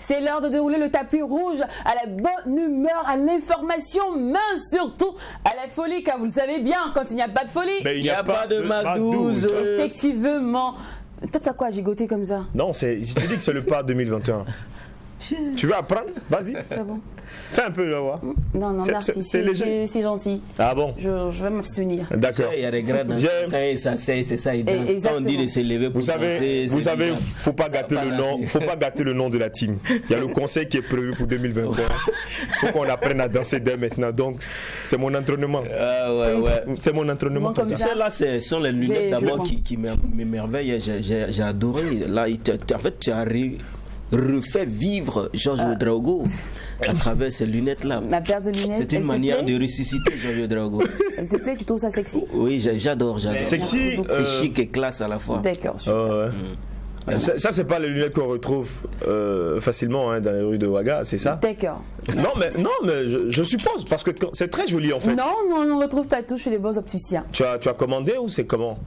C'est l'heure de dérouler le tapis rouge à la bonne humeur, à l'information, mais surtout à la folie, car vous le savez bien, quand il n'y a pas de folie, il n'y a pas de Mac 12. Effectivement. Toi, tu as quoi à gigoter comme ça? Non, je te dis que c'est le pas 2021. Tu veux apprendre? Vas-y. C'est bon. Fais un peu, là, ouais. Non, merci. C'est léger. C'est gentil. Ah bon? Je vais m'abstenir. D'accord. Il y a des grades quand il s'asseye, c'est ça, il danse. Quand on dit de se lever pour danser, vous savez, faut pas gâter le nom. Faut pas gâter le nom de la team. Il y a le conseil qui est prévu pour 2021. Faut qu'on apprenne à danser dès maintenant. Donc, c'est mon entraînement. C'est mon entraînement. Comme ça. Là, ce sont les lunettes d'abord qui m'émerveillent. J'ai adoré. Là, en fait, tu as refait vivre Georges Ouédraogo à travers ces lunettes-là. Ma paire de lunettes. C'est une manière de ressusciter Georges Ouédraogo. Elle te plaît? Tu trouves ça sexy? Oui, j'adore. Sexy. C'est chic et classe à la fois. D'accord. Ça, c'est pas les lunettes qu'on retrouve facilement dans les rues de Ouaga, c'est ça? D'accord. Non, mais je suppose, parce que c'est très joli en fait. Non, on ne retrouve pas tout chez les bons opticiens. Tu as commandé ou c'est comment?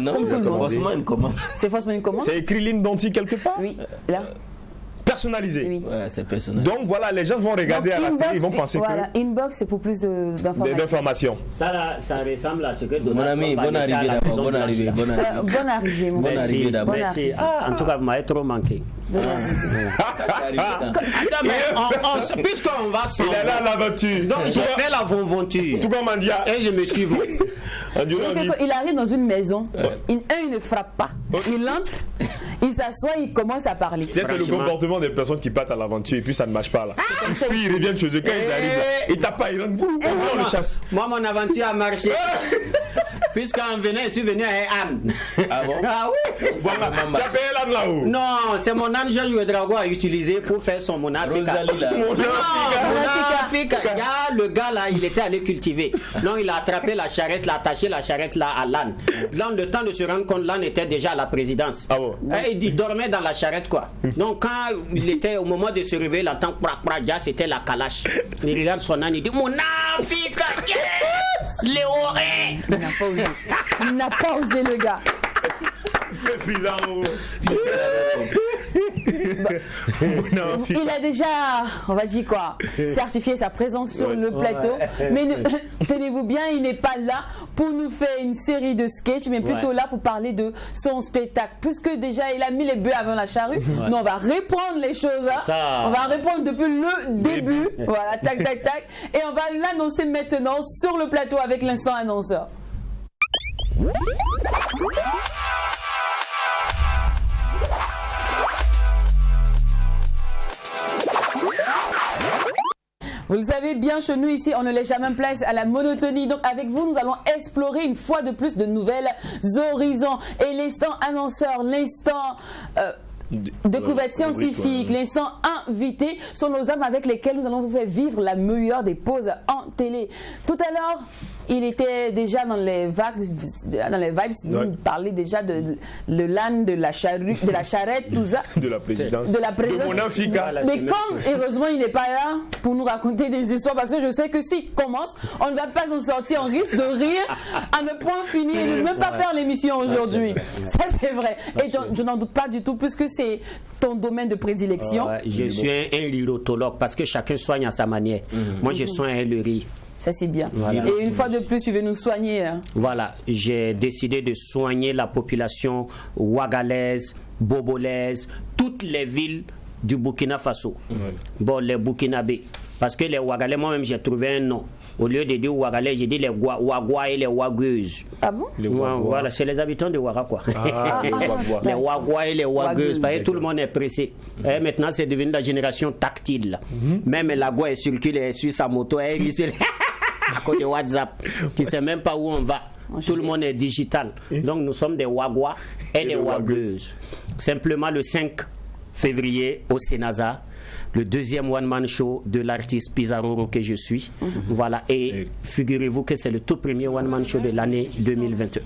Non, c'est forcément une commande. C'est forcément une commande? C'est écrit ligne dentille quelque part? Oui, là. Personnalisé. Oui. Ouais, c'est personnalisé. Donc voilà, les gens vont regarder à la télé, ils vont penser que... Inbox, c'est pour plus d'informations. Ça ressemble à ce que Mon ami, bonne arrivée d'abord. Bonne arrivée, mon Merci. d'abord. Merci. En tout cas, vous m'avez trop manqué. Puisqu'on va s'en... Il est là à l'aventure. Donc j'ai fait la venture. Tout comme Mandia. Et je me suis vu. Il arrive dans une maison, il ne frappe pas. Il entre, il s'assoit, il commence à parler. C'est le comportement des personnes qui partent à l'aventure et puis ça ne marche pas là. Ils fuient, ils reviennent chez eux, quand ils arrivent, ils tapent pas, ils rentrent, on le chasse. Moi, mon aventure a marché. Puisqu'on venait, je suis venu à Anne. Ah bon? Ah oui. Voilà, tu as payé l'âne là-haut. Non, c'est mon âne Georges Ouédraogo a utilisé pour faire son monafika. Monafika. Le gars là, il était allé cultiver. Donc il a attrapé la charrette, il a attaché la charrette là à l'âne. Dans le temps de se rendre compte, l'âne était déjà à la présidence. Ah bon? Et il dormait dans la charrette quoi. Donc quand il était au moment de se réveiller, il entend c'était la calache. Il regarde son âne, il dit monafika. Léoré. Il n'a pas osé le gars. Il a déjà, on va dire quoi, certifié sa présence sur le plateau. Mais tenez-vous bien, il n'est pas là pour nous faire une série de sketchs, mais plutôt là pour parler de son spectacle. Puisque déjà il a mis les bœufs avant la charrue, mais on va reprendre les choses. On va reprendre depuis le début. Voilà, tac, tac, tac. Et on va l'annoncer maintenant sur le plateau avec l'instant annonceur. Vous le savez bien, chez nous ici, on ne laisse jamais place à la monotonie. Donc avec vous, nous allons explorer une fois de plus de nouvelles horizons. Et l'instant annonceur, l'instant découverte scientifique, l'instant invité sont nos âmes avec lesquelles nous allons vous faire vivre la meilleure des pauses en télé. Tout à l'heure, il était déjà dans les vibes, il parlait déjà de l'âne, de la charrette, tout ça. De la présidence. De la présidence. Mais comme, heureusement, il n'est pas là pour nous raconter des histoires, parce que je sais que s'il commence, on ne va pas s'en sortir, on risque de rire à ne point finir, et ne même pas faire l'émission aujourd'hui. Ça, c'est vrai. Et je n'en doute pas du tout, puisque c'est ton domaine de prédilection. Je suis un lirotologue, parce que chacun soigne à sa manière. Moi, je soigne le rire. Ça c'est bien. Voilà. Et une fois de plus, tu veux nous soigner. Hein. Voilà, j'ai décidé de soigner la population ouagalaise, bobolaise, toutes les villes du Burkina Faso. Bon, les Burkinabés. Parce que les Ouagalais, moi-même, j'ai trouvé un nom. Au lieu de dire Ouagalais, j'ai dit les Ouagouas et les Ouagueuses. Ah bon? Voilà, c'est les habitants de Ouaga, quoi. Les Ouagouas et les Ouagueuses. Parce que tout le monde est pressé. Et maintenant, c'est devenu la génération tactile. Même la Goua est circulée sur sa moto. Elle est à côté de WhatsApp. Tu ne sais même pas où on va. Tout le monde est digital. Donc, nous sommes des Ouagouas et des Ouagueuses. Simplement, le 5 février, au Sénasa, le deuxième one-man show de l'artiste Pizarro que je suis. Voilà, et figurez-vous que c'est le tout premier one-man show de l'année 2021.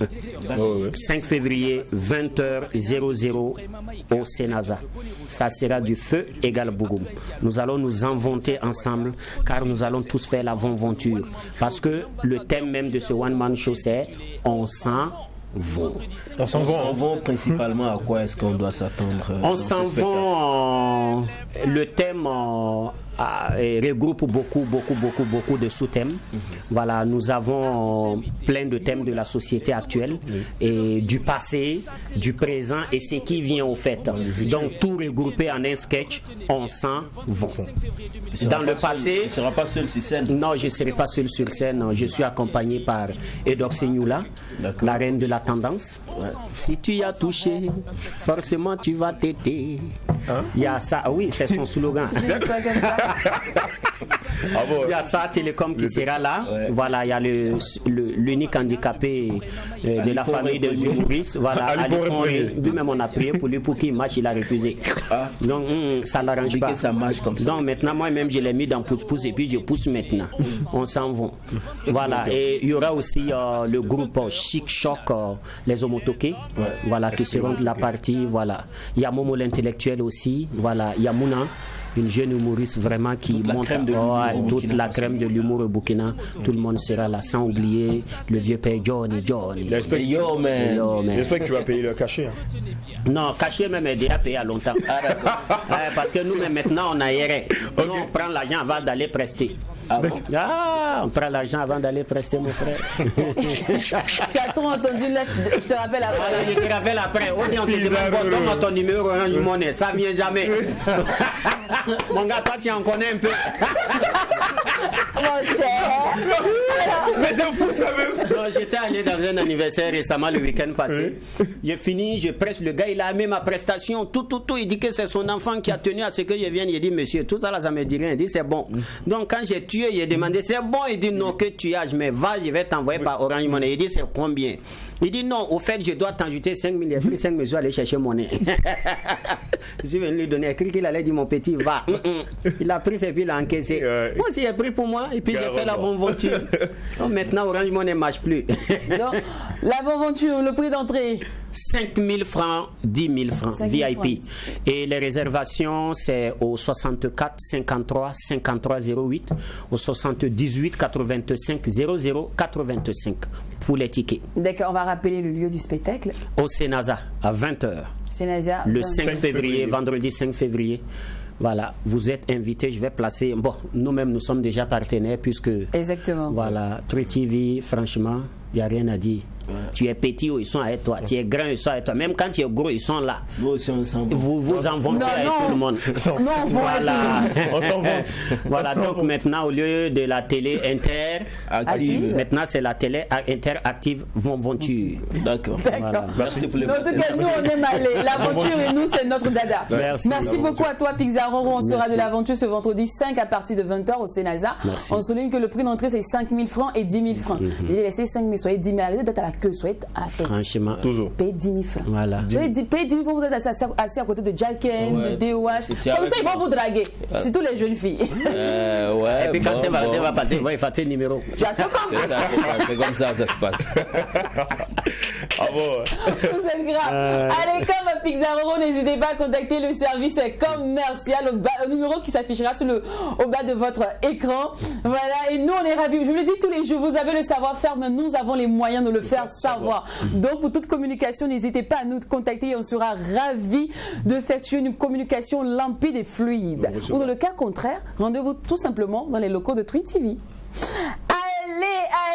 5 février, 20h00 au Sénasa. Ça sera du feu égal Bougoum. Nous allons nous inventer ensemble, car nous allons tous faire la venture. Parce que le thème même de ce one-man show, c'est « On sent vont. On s'en va principalement à quoi est-ce qu'on doit s'attendre? On s'en va. Le thème regroupe beaucoup de sous-thèmes. Voilà, nous avons plein de thèmes de la société actuelle et du passé, du présent et ce qui vient au fait. Donc tout regroupé en un sketch, on s'en va. Dans le passé, tu ne seras pas seul sur scène? Non, je ne serai pas seul sur scène. Je suis accompagné par Edok Seignoula, la reine de la tendance. Si tu y as touché, forcément tu vas t'aider. Il y a ça, oui, c'est son slogan. Il y a ça, Télécom qui sera là. Voilà, il y a l'unique handicapé de la famille des humoristes. Voilà, lui-même on a prié pour lui pour qu'il marche, il a refusé. Donc ça l'arrange pas. Ça marche comme ça. Donc maintenant moi-même je l'ai mis dans pouce-pouce et puis je pousse maintenant. On s'en va. Voilà, et il y aura aussi le groupe Chic Choc, les Omotoké, voilà, qui seront de la partie. Voilà, il y a Momo l'intellectuel aussi. Voilà, il y a Mouna, une jeune humoriste vraiment qui monte toute la crème de l'humour au Burkina. Tout le monde sera là, sans oublier le vieux père Johnny. J'espère que tu vas payer le cachet. Non, cachet même est déjà payé à longtemps. Parce que nous maintenant on a erré. Nous on prend l'argent avant d'aller prester. On prend l'argent avant d'aller prester, mon frère. Tu as trop entendu, là, je te rappelle après. Voilà, je te rappelle après. Ou bien on te demande, donne ton numéro Orange Money, ça vient jamais. Mon gars, toi tu en connais un peu. Mon cher. Mais c'est fou quand même. Non, j'étais allé dans un anniversaire récemment le week-end passé. J'ai fini, je presse, le gars il a aimé ma prestation, tout. Il dit que c'est son enfant qui a tenu à ce que je vienne. Il dit monsieur, tout ça là ça me dit rien. Il dit c'est bon. Donc quand j'ai tué, il a demandé c'est bon. Il dit non, que tuage, mais va, je vais t'envoyer par Orange Money. Il dit c'est combien? Il dit non, au fait je dois t'ajouter 5 000. Il a pris 5 000 aller chercher mon nez. Je suis venu lui donner, il a écrit qu'il allait dire mon petit va. Il a pris et puis il a encaissé. Moi aussi il a pris pour moi et puis j'ai fait la bonventure. Donc maintenant Orange Money ne marche plus. Donc, la bonventure, le prix d'entrée 5 000 francs, 10 000 francs, VIP. Et les réservations, c'est au 64 53 53 08, au 78 85 00 85 pour les tickets. D'accord, on va rappeler le lieu du spectacle. Au Sénasa, à 20h. Sénasa, le 5 février, vendredi 5 février. Voilà, vous êtes invités, je vais placer... Bon, nous-mêmes, nous sommes déjà partenaires puisque... Exactement. Voilà, Tri TV, franchement, il n'y a rien à dire. Tu es petit, ils sont avec toi. Tu es grand, ils sont avec toi. Même quand tu es gros, ils sont là. Nous aussi, on s'en va. Vous en vantez avec tout le monde. Non, voilà. On s'en vante. Voilà, donc maintenant, au lieu de la télé interactive, maintenant c'est la télé interactive Vonventure. D'accord. Voilà. Merci pour les En tout cas, nous, on aime aller. L'aventure et nous, c'est notre dada. Merci beaucoup à toi, Pixaroro. On sera de l'aventure ce vendredi 5 à partir de 20h au Sénasa. On souligne que le prix d'entrée, c'est 5 000 francs et 10 000 francs. J'ai laissé 5 000, soyez 10 000. Arrêtez d'être à la queue, soyez à la tête. Franchement, toujours. Payez 10 000 francs. Voilà. Payez 10 000 francs, vous êtes assis à côté de Jacken, de DOH. Comme ça, ils vont vous draguer. Surtout les jeunes filles. Et puis quand Saint-Valentin va passer, il va effacer le numéro. Tu as tout compris. C'est comme ça se passe. Ah bon. Vous êtes grave. Allez, comme à Pixaroro, n'hésitez pas à contacter le service commercial au numéro qui s'affichera au bas de votre écran. Voilà, et nous on est ravis. Je vous le dis tous les jours, vous avez le savoir-faire, mais nous avons les moyens de le faire savoir. Donc pour toute communication, n'hésitez pas à nous contacter et on sera ravis de faire une communication limpide et fluide. Ou dans le cas contraire, rendez-vous tout simplement dans les locaux de Tri TV.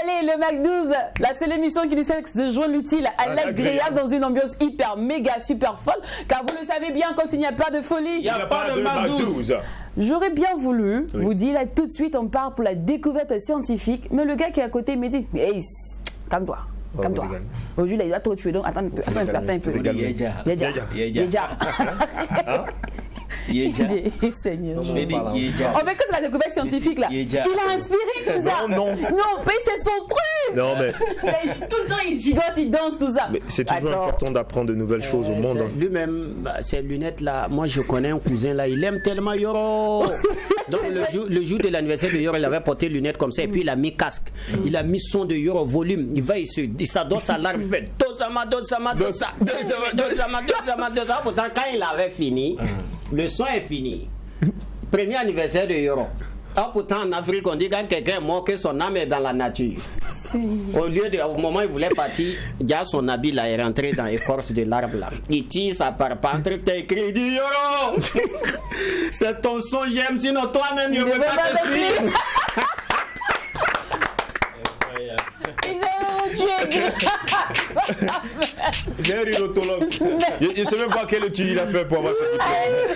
Allez, le Mac 12, la seule émission qui nous sert de joindre l'utile à l'agréable dans une ambiance hyper, méga, super folle. Car vous le savez bien, quand il n'y a pas de folie, il n'y a pas de Mac 12. J'aurais bien voulu vous dire là tout de suite, on part pour la découverte scientifique. Mais le gars qui est à côté me dit, hey, calme-toi. Calme-toi. Aujourd'hui, il a trop tué. Donc, attends un peu. Seigneur. On fait que c'est la découverte scientifique là. Il a inspiré tout ça. Non, mais c'est son truc. Non, mais. Tout le temps, il gigote, il danse, tout ça. Mais c'est toujours important d'apprendre de nouvelles choses au monde. Lui-même, ces lunettes là, moi je connais un cousin là, il aime tellement Yoro. Donc le jour de l'anniversaire de Yoro, il avait porté lunettes comme ça et puis il a mis casque. Il a mis son de Yoro volume. Il va, il s'adore à l'arme, il fait dosama. Pourtant, quand il avait fini, le son est fini. Premier anniversaire de Yoro. Ah, pourtant, en Afrique, on dit quand quelqu'un est mort, que son âme est dans la nature. Au lieu de, au moment où il voulait partir, déjà son habit là est rentré dans l'écorce de l'arbre là. Il tire sa parpente, tes crédits, Yoro. C'est ton son, j'aime, sinon toi-même, je ne veux pas te suivre. J'ai un rhinotologue. Je ne sais même pas quel étude il a fait pour avoir ce diplôme.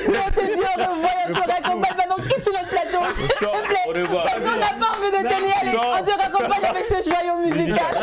On te dit au revoir, on te raccompagne maintenant, quitte sur notre plateau, s'il te plaît. Au revoir. Parce qu'on n'a pas envie de tenir, allez, on te raccompagne avec ce joyau musical.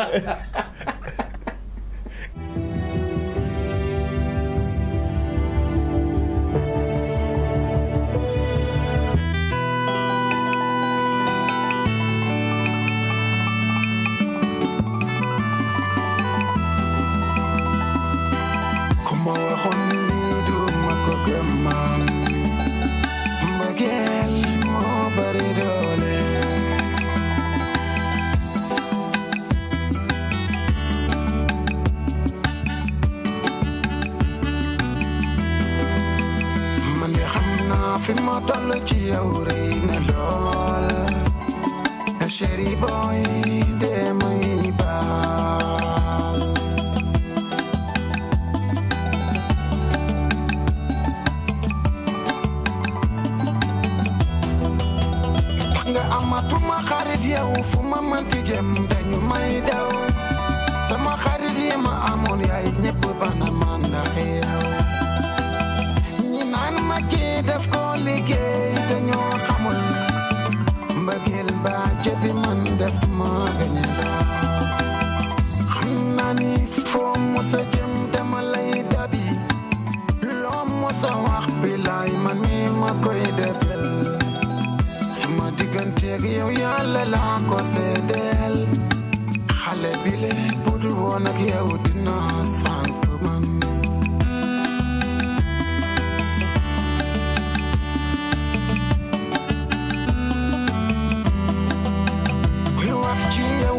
Sherry boy, de money ball. Nga amatuma xarit yow fu ma manti jëm dañu may daw sama xarit yi ma amoon yaay ñepp bana man ndax yow ñi naan ma kii def ko liggéey dañoo xamul mbëggeel ba jëbi man def ma gañe xam naa ni foo mosa jëm dama lay dabi loo mosa wax bilaay man mi ma koy defel sama digganteeg yow yàlla laa ko seedeel xale bi le budul woon ak yow dina sànk man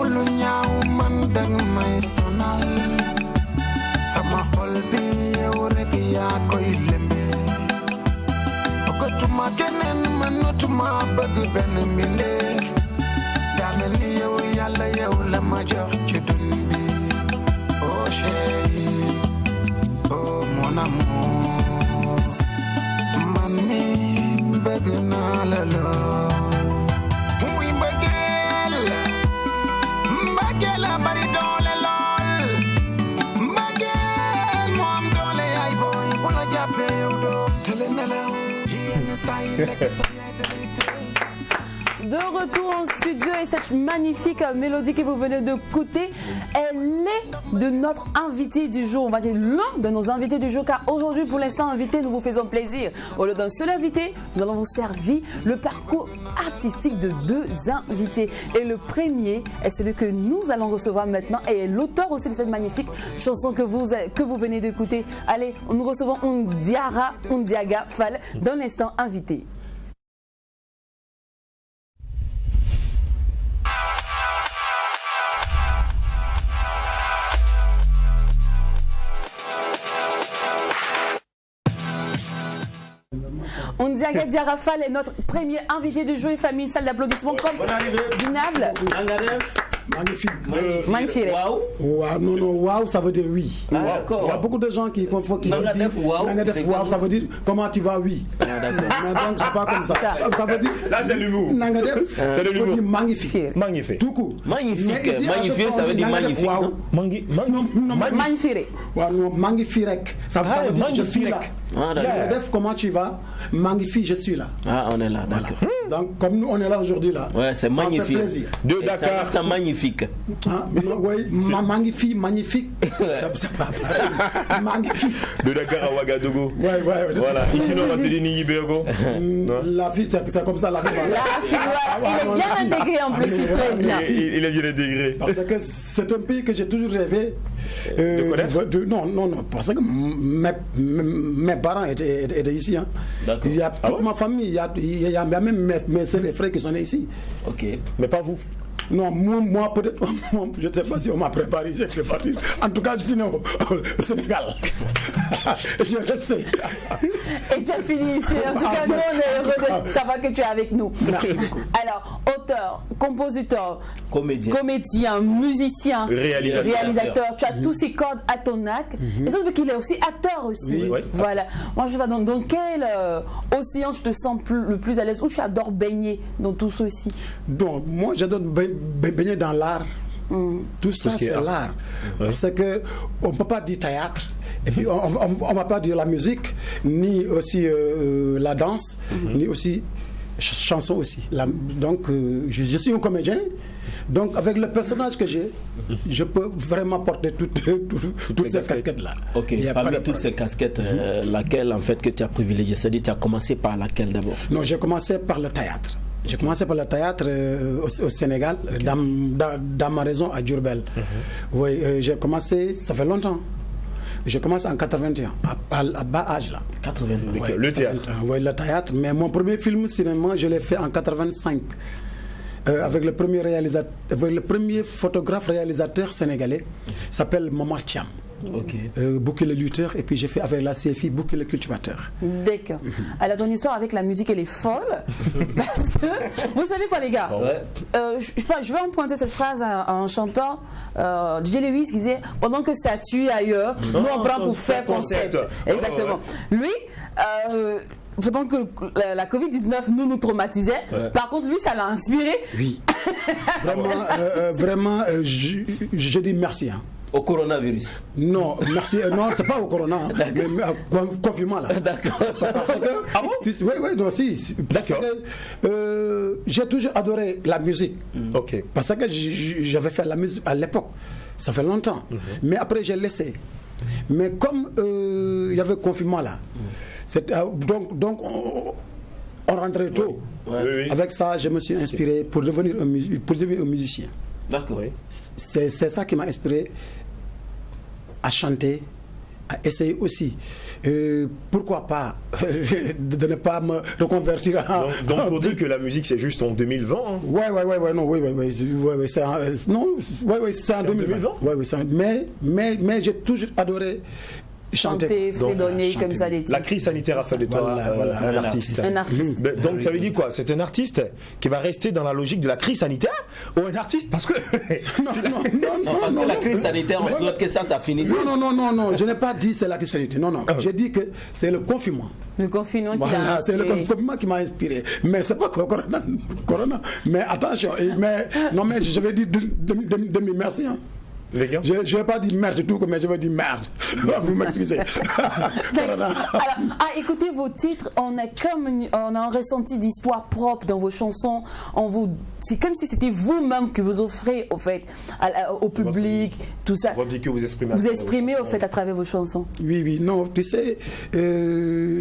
lu ñaaw man dang may sonal sama xol bi yow rek yaa koy lembe bëggatuma keneen mënatuma bëgg benn mbindeef daa mel ni yow yàlla yow la ma jox ci dun bi oh chéri oh mon amour man mi bëgg naa la lool De retour en studio et cette magnifique mélodie que vous venez d'écouter, elle est de notre invité du jour. On va dire l'un de nos invités du jour car aujourd'hui pour l'instant invité nous vous faisons plaisir. Au lieu d'un seul invité, nous allons vous servir le parcours artistique de deux invités. Et le premier est celui que nous allons recevoir maintenant et est l'auteur aussi de cette magnifique chanson que vous venez d'écouter. Allez, nous recevons Ndiaga Fall dans l'instant invité. Ndiaga Diarra Fall est notre premier invité du jour et famille, une salle d'applaudissements comme Binable. Magnifique. Magnifique. Waouh. Wow, non, non, waouh, ça veut dire oui. Ah, d'accord. Il y a beaucoup de gens qui confondent. Wow, ça veut dire comment tu vas, oui. Ah, d'accord. Mais donc, c'est pas comme ça. Ça veut dire. Là, c'est l'humour. Nangadef, c'est de l'humour. Magnifique. Magnifique. Tout court. Magnifique. Magnifique, ça veut dire magnifique. Magnifique. Non, magnifique. Ça veut dire je suis là. Ah, d'accord. Comment tu vas? Magnifique, je suis là. Ah, on est là, d'accord. Donc, comme nous, on est là aujourd'hui, là. Ouais, c'est magnifique. Ça fait plaisir. De Dakar. C'est magnifique. Ah, oui, magnifique. C'est pas pareil. Magnifique. De Dakar à Ouagadougou. Ouais. Voilà. Ici, on va te dire Niyibergo. La fille, c'est comme ça, la fille. Il est bien intégré en plus, c'est très bien. Il est bien intégré. Parce que c'est un pays que j'ai toujours rêvé de connaître. Non, parce que mes parents étaient ici. Hein. D'accord. Il y a toute ma famille, il y a même mes soeurs et frères qui sont nés ici. Ok. Mais pas vous. Non, moi peut-être, je ne sais pas si on m'a préparé, c'est parti. En tout cas, je suis né au Sénégal. Je le sais. Et tu as fini ici. En tout cas, nous, on est heureux de savoir que tu es avec nous. Merci beaucoup. Alors, auteur, compositeur, comédien, musicien, réalisateur. Tu as tous ces cordes à ton arc. Et surtout qu'il est aussi acteur aussi. Oui. Voilà. Moi, je vais dans quel océan tu te sens le plus à l'aise? Où tu adores baigner dans tout ceci? Donc, moi, j'adore baigner dans l'art. Tout ça, c'est l'art. Parce qu'on ne peut pas dire théâtre. Et puis, on ne va pas dire la musique, ni aussi la danse, ni aussi chanson aussi. Donc, je suis un comédien. Donc, avec le personnage que j'ai, je peux vraiment porter toutes ces casquettes-là. Ok, parmi toutes ces casquettes, laquelle en fait que tu as privilégiée? C'est-à-dire, tu as commencé par laquelle d'abord? Non, j'ai commencé par le théâtre. J'ai commencé par le théâtre au Sénégal, dans ma région à Diourbel. Oui, j'ai commencé, ça fait longtemps. J'ai commencé en 81, à bas âge là. 81. Ouais, le théâtre. Oui, le théâtre. Mais mon premier film cinéma, je l'ai fait en 85. Avec le premier photographe réalisateur sénégalais, il s'appelle Momar Thiam. Bouki le lutteur, et puis j'ai fait avec la CFI Bouki le cultivateur. D'accord. Alors ton histoire avec la musique elle est folle parce que vous savez quoi les gars, je vais emprunter cette phrase en chantant DJ Lewis qui disait pendant que ça tue ailleurs, nous on prend pour faire concept. Exactement. Lui pendant que la Covid-19 nous traumatisait, par contre lui ça l'a inspiré. Oui. Vraiment, je dis merci. Au coronavirus? Non, merci. Non, c'est pas au corona, mais confinement là. D'accord. Parce que, oui, non, si. Parce que j'ai toujours adoré la musique. Parce que j'avais fait la musique à l'époque. Ça fait longtemps. Mais après, j'ai laissé. Mais comme il y avait confinement là, donc on rentrait tôt. Avec ça, je me suis inspiré pour devenir un musicien. D'accord. C'est ça qui m'a inspiré à chanter, à essayer aussi. Pourquoi pas de ne pas me reconvertir donc pour dire que la musique c'est juste en 2020 hein? C'est en 2020. Mais j'ai toujours adoré chanter, fredonner comme ça des titres. La crise sanitaire a fait de toi un artiste. Un artiste. Donc ça veut dire quoi? C'est un artiste qui va rester dans la logique de la crise sanitaire ou un artiste? Parce que parce que la crise sanitaire, on souhaite que ça finisse. Non, je n'ai pas dit c'est la crise sanitaire. Non, j'ai dit que c'est le confinement. Le confinement qui l'a inspiré. C'est le confinement qui m'a inspiré. Mais c'est pas corona. Mais attention, mais je vais dire demi-merci. Je ne vais pas dire merde du tout, mais je vais dire merde. Vous m'excusez. Alors, écoutez vos titres, on a un ressenti d'histoire propre dans vos chansons. C'est comme si c'était vous-même que vous offrez au fait au public, tout ça. Que vous exprimez. Vous exprimez au fait à travers vos chansons. Oui, non, tu sais,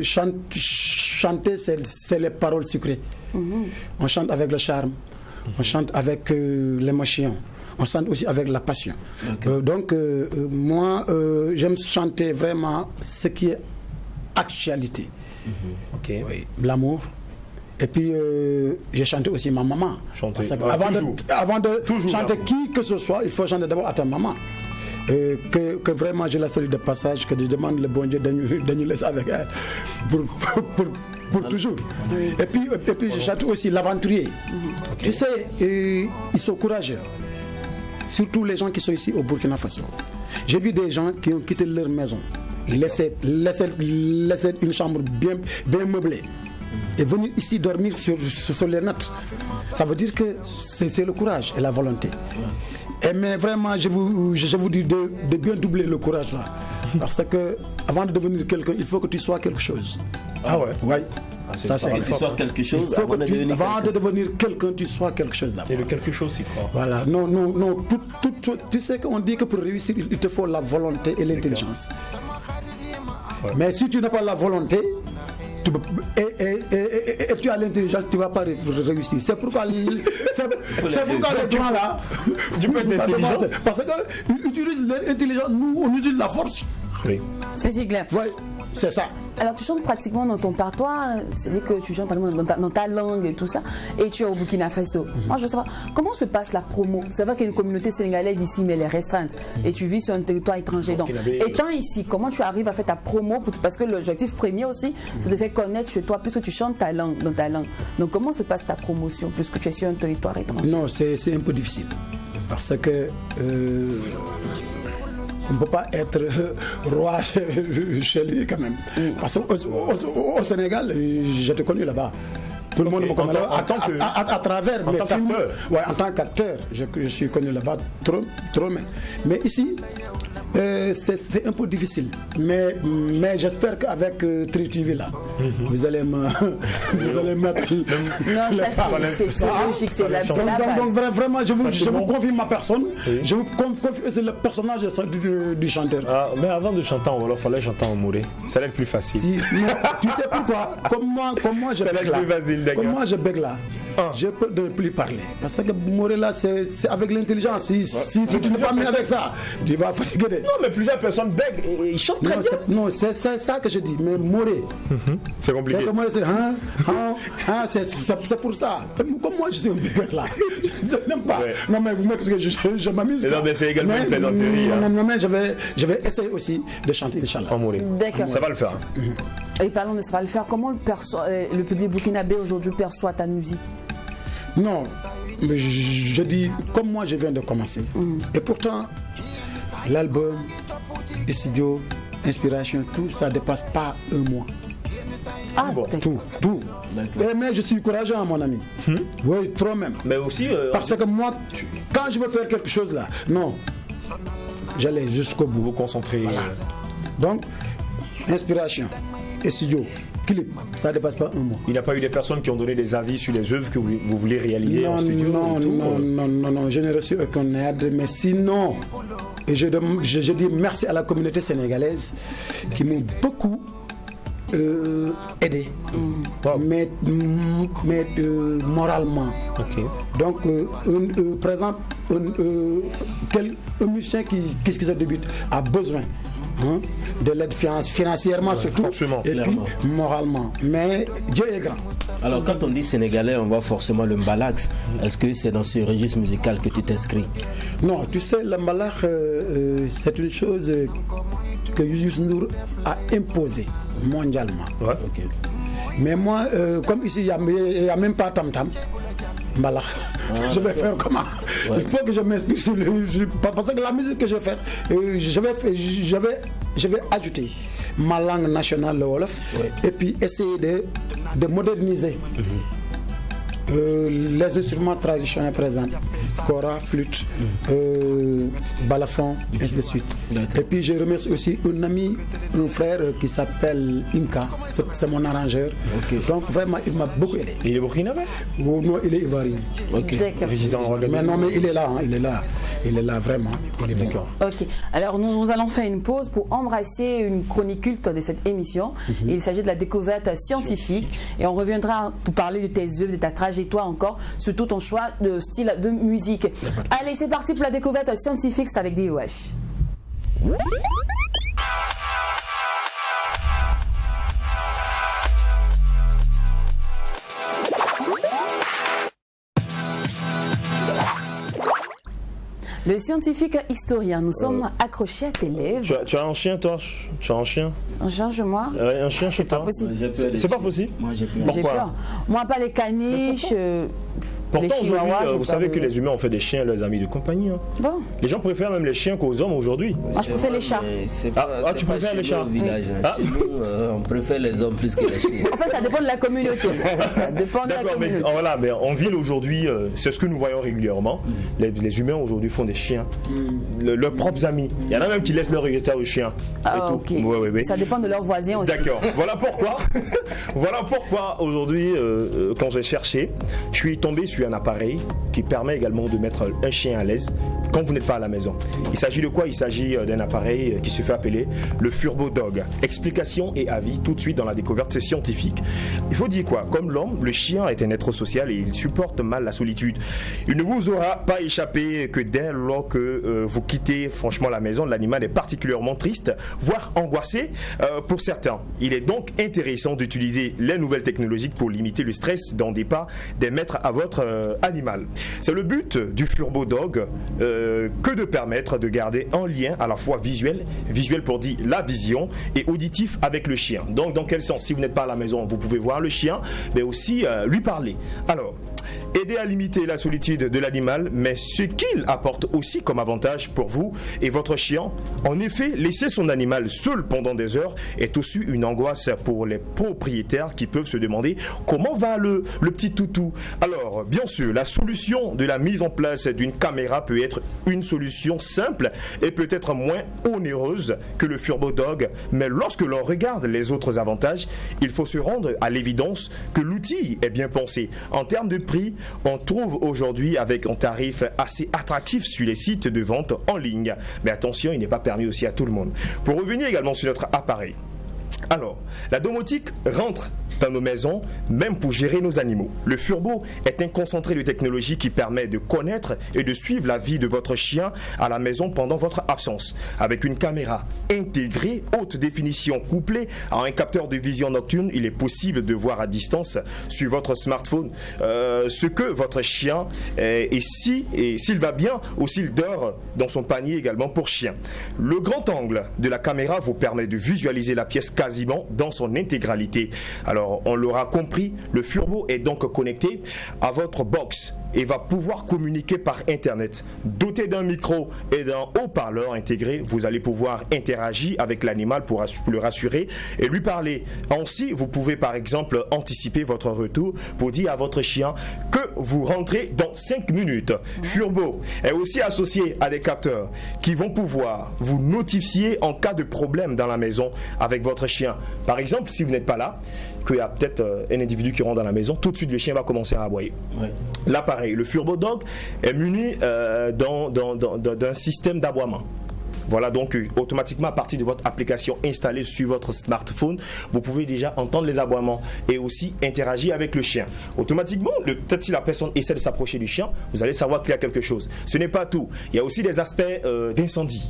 chanter c'est les paroles sucrées. On chante avec le charme, on chante avec l'émotion. On chante aussi avec la passion. Donc, moi, j'aime chanter vraiment ce qui est actualité. Oui, l'amour. Et puis, j'ai chanté aussi ma maman. Avant de chanter qui que ce soit, il faut chanter d'abord à ta maman. Que vraiment je la salue de passage, que je demande le bon Dieu de nous laisser avec elle pour toujours. Et puis, je chante aussi l'aventurier. Tu sais, ils sont courageux. Surtout les gens qui sont ici au Burkina Faso. J'ai vu des gens qui ont quitté leur maison, laissé une chambre bien meublée et venir ici dormir sur les nattes. Ça veut dire que c'est le courage et la volonté. Mais vraiment, je vous dis de bien doubler le courage là. Parce que avant de devenir quelqu'un, il faut que tu sois quelque chose. Ah ouais? Ouais. Ça, c'est tu sois quelque chose. Avant de devenir quelqu'un, tu sois quelque chose d'abord. Et le quelque chose, c'est quoi? Voilà. Non. Tu sais qu'on dit que pour réussir, il te faut la volonté et l'intelligence. Mais si tu n'as pas la volonté et tu as l'intelligence, tu ne vas pas réussir. C'est pourquoi les gens là, parce qu'ils utilisent l'intelligence, nous on utilise la force. Oui. C'est clair. Ouais. C'est ça. Alors tu chantes pratiquement dans ton patois, c'est-à-dire que tu chantes par exemple dans ta langue et tout ça, et tu es au Burkina Faso. Moi je veux savoir, comment se passe la promo? C'est vrai qu'il y a une communauté sénégalaise ici, mais elle est restreinte, et tu vis sur un territoire étranger. Donc, étant ici, comment tu arrives à faire ta promo? Parce que l'objectif premier aussi, c'est de faire connaître chez toi, puisque tu chantes ta langue, dans ta langue. Donc comment se passe ta promotion, puisque tu es sur un territoire étranger? Non, c'est un peu difficile, parce que on ne peut pas être roi chez lui quand même. Parce qu'au Sénégal, je te connais là-bas. Tout le monde me connaît à travers mes films. Ouais, en tant qu'acteur, je suis connu là-bas trop. Mais ici, c'est un peu difficile. Mais j'espère qu'avec Tri TV là, vous allez mettre. Non, ça c'est logique, c'est la base. Donc vraiment, je vous confie ma personne. Oui. Je vous confie aussi le personnage du chanteur. Ah, mais avant de chanter en Wolof, il fallait chanter en Mouré. Ça allait être plus facile. Tu sais pourquoi? Comme moi je bègue là. Je peux ne plus parler. Parce que Moré là, c'est avec l'intelligence. Si tu n'es pas mis avec ça, tu vas fatiguer. Non, mais plusieurs personnes bèguent et ils chantent très bien. Non, c'est ça que je dis. Mais Moré, c'est compliqué. C'est pour ça. Comme moi, je suis un bègue là. Je n'aime pas. Ouais. Non, mais vous m'excusez, je m'amuse. Non, mais c'est également une plaisanterie. Non, mais je vais essayer aussi de chanter, Inch'Allah. En Moré. D'accord. Ça va le faire. Et parlons de ça va le faire. Comment le public burkinabé aujourd'hui perçoit ta musique? Non, mais je dis comme moi je viens de commencer. Et pourtant, l'album, les studios, inspiration, tout ça ne dépasse pas un mois. Ah bon, tout. Mais je suis courageux, mon ami. Oui, trop même. Mais aussi. Parce que moi, quand je veux faire quelque chose là, non, j'allais jusqu'au bout. Vous concentrer. Voilà. Donc, inspiration et studio. Clip, ça ne dépasse pas un mois. Il n'y a pas eu des personnes qui ont donné des avis sur les œuvres que vous voulez réaliser en studio? Non, je n'ai reçu aucun aide, mais sinon, et je dis merci à la communauté sénégalaise qui m'ont beaucoup aidé, mais moralement. Okay. Donc, par exemple, un musicien qui se débute a besoin de l'aide financièrement surtout, et puis moralement. Mais Dieu est grand. Alors quand on dit sénégalais, on voit forcément le mbalax. Est-ce que c'est dans ce registre musical que tu t'inscris? Non, tu sais, le mbalax, c'est une chose que Youssou N'Dour a imposée mondialement. Ouais. Okay. Mais moi, comme ici, il n'y a même pas tam-tam. Mbalax. Je vais faire comment? Ouais. Il faut que je m'inspire sur parce que la musique que je vais faire, je vais ajouter ma langue nationale, le Wolof, et puis essayer de moderniser les instruments traditionnels présents, kora, flûte, balafon, ainsi de suite. Et puis je remercie aussi un ami, un frère qui s'appelle Inka, c'est mon arrangeur. Okay. Donc vraiment il m'a beaucoup aidé. Il est burkinabé? Oh, non, il est ivoirien. Mais non, mais il est là, il est là vraiment. Il est bon. Ok, alors nous allons faire une pause pour embrasser une chronique culte de cette émission. Il s'agit de la découverte scientifique et on reviendra pour parler de tes œuvres, de ta trajectoire encore, surtout ton choix de style de musique. Allez, c'est parti pour la découverte scientifique, c'est avec DOH. Le scientifique historien, nous sommes accrochés à tes lèvres. Tu as un chien, toi? Tu as un chien? Un chien chez moi? Un chien chez toi? C'est pas possible? Moi, j'ai peur. J'ai peur. Moi, pas les caniches. Pourtant, aujourd'hui, vous savez que les humains ont fait des chiens leurs amis de compagnie. Hein. Bon. Les gens préfèrent même les chiens qu'aux hommes aujourd'hui. Moi, je préfère les chats. Tu préfères les chats? Chez nous, on préfère les hommes plus que les chiens. En fait, ça dépend de la communauté. Ça dépend de la communauté. Mais en ville aujourd'hui, c'est ce que nous voyons régulièrement. Les humains aujourd'hui font des chiens, leurs propres amis. Il y en a même qui laissent leur héritière aux chiens. Ah, ok. Ouais. Ça dépend de leurs voisins aussi. D'accord. Voilà pourquoi aujourd'hui, quand j'ai cherché, je suis tombé sur reçu un appareil qui permet également de mettre un chien à l'aise quand vous n'êtes pas à la maison. Il s'agit de quoi? Il s'agit d'un appareil qui se fait appeler le Furbo Dog. Explication et avis tout de suite dans la découverte scientifique. Il faut dire quoi? Comme l'homme, le chien est un être social et il supporte mal la solitude. Il ne vous aura pas échappé que dès lors que vous quittez franchement la maison, l'animal est particulièrement triste, voire angoissé pour certains. Il est donc intéressant d'utiliser les nouvelles technologies pour limiter le stress dans des pas des maîtres à votre animal. C'est le but du Furbo Dog que de permettre de garder un lien à la fois visuel pour dire la vision, et auditif avec le chien. Donc dans quel sens? Si vous n'êtes pas à la maison, vous pouvez voir le chien, mais aussi lui parler. Alors, aider à limiter la solitude de l'animal, mais ce qu'il apporte aussi comme avantage pour vous et votre chien. En effet, laisser son animal seul pendant des heures est aussi une angoisse pour les propriétaires qui peuvent se demander comment va le petit toutou. Alors, bien sûr, la solution de la mise en place d'une caméra peut être une solution simple et peut-être moins onéreuse que le Furbo Dog, mais lorsque l'on regarde les autres avantages, il faut se rendre à l'évidence que l'outil est bien pensé. En termes de prix, on trouve aujourd'hui avec un tarif assez attractif sur les sites de vente en ligne. Mais attention, il n'est pas permis aussi à tout le monde. Pour revenir également sur notre appareil. Alors, la domotique rentre dans nos maisons, même pour gérer nos animaux. Le Furbo est un concentré de technologie qui permet de connaître et de suivre la vie de votre chien à la maison pendant votre absence. Avec une caméra intégrée, haute définition couplée à un capteur de vision nocturne, il est possible de voir à distance sur votre smartphone ce que votre chien et s'il va bien ou s'il dort dans son panier également pour chien. Le grand angle de la caméra vous permet de visualiser la pièce quasiment dans son intégralité. Alors, on l'aura compris, le Furbo est donc connecté à votre box et va pouvoir communiquer par Internet. Doté d'un micro et d'un haut-parleur intégré, vous allez pouvoir interagir avec l'animal pour le rassurer et lui parler. Ainsi, vous pouvez par exemple anticiper votre retour pour dire à votre chien que vous rentrez dans 5 minutes. Furbo est aussi associé à des capteurs qui vont pouvoir vous notifier en cas de problème dans la maison avec votre chien. Par exemple, si vous n'êtes pas là, qu'il y a peut-être un individu qui rentre dans la maison, tout de suite le chien va commencer à aboyer. Ouais. L'appareil, le Furbo Dog, est muni d'un système d'aboiement. Voilà, donc automatiquement à partir de votre application installée sur votre smartphone, vous pouvez déjà entendre les aboiements et aussi interagir avec le chien. Automatiquement, peut-être si la personne essaie de s'approcher du chien, vous allez savoir qu'il y a quelque chose. Ce n'est pas tout. Il y a aussi des aspects d'incendie.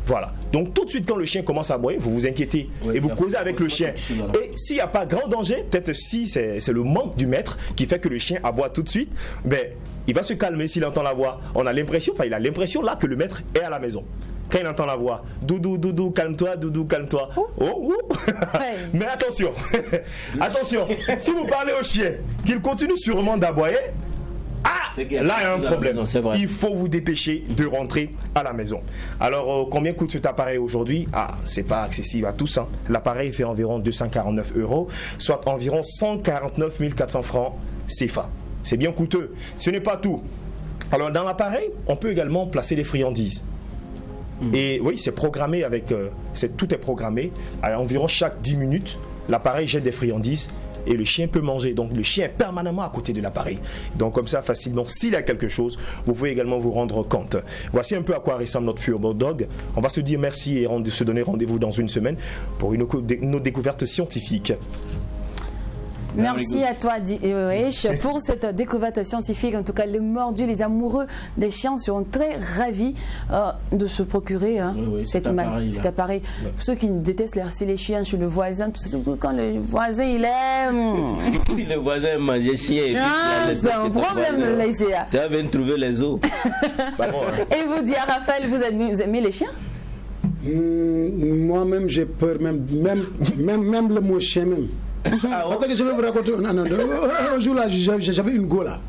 Voilà. Donc tout de suite quand le chien commence à aboyer, vous vous inquiétez et vous causez avec le chien. Et s'il n'y a pas grand danger, peut-être si c'est le manque du maître qui fait que le chien aboie tout de suite, ben, il va se calmer s'il entend la voix. On a l'impression, il a l'impression là que le maître est à la maison. Quand il entend la voix, doudou, doudou, calme-toi, doudou, calme-toi. Oh. Mais attention, attention, si vous parlez au chien, qu'il continue sûrement d'aboyer, là il y a un problème. Non, il faut vous dépêcher de rentrer à la maison. Alors combien coûte cet appareil aujourd'hui? C'est pas accessible à tous. L'appareil fait environ 249 €, soit environ 149 400 francs CFA. C'est bien coûteux. Ce n'est pas tout. Alors dans l'appareil, on peut également placer des friandises. Et oui, c'est programmé tout est programmé. À environ chaque 10 minutes, l'appareil jette des friandises et le chien peut manger. Donc le chien est permanemment à côté de l'appareil. Donc comme ça, facilement, s'il y a quelque chose, vous pouvez également vous rendre compte. Voici un peu à quoi ressemble notre Furbo Dog. On va se dire merci et se donner rendez-vous dans une semaine pour une autre découverte scientifique. Merci à toi, Wesh, pour cette découverte scientifique. En tout cas, les mordus, les amoureux des chiens seront très ravis de se procurer cet appareil. Ouais. Pour ceux qui détestent les chiens chez le voisin, surtout quand le voisin il aime. Si le voisin mange chien, c'est un problème de laisser. Tu vas venir trouver les os. Et vous, Dia Raphaël, vous aimez les chiens? Moi-même, j'ai peur, même le mot chien même. Parce que je vais vous raconter. Un jour là, j'avais une go là.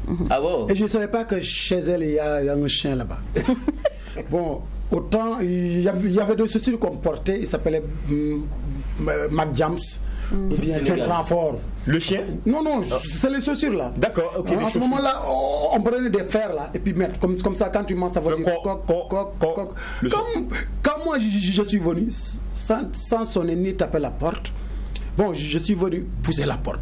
Et je ne savais pas que chez elle il y a un chien là-bas. Bon, autant il y avait deux chaussures qu'on portait, il s'appelait Mac Jams. Ou bien un fort. Le chien? Non, c'est les chaussures là. D'accord, ok. En ce moment-là, on prenait des fers là et puis mettre comme ça quand tu manges ça va dire coq. Quand moi je suis venu sans sonner ni taper la porte. Bon, je suis venu pousser la porte.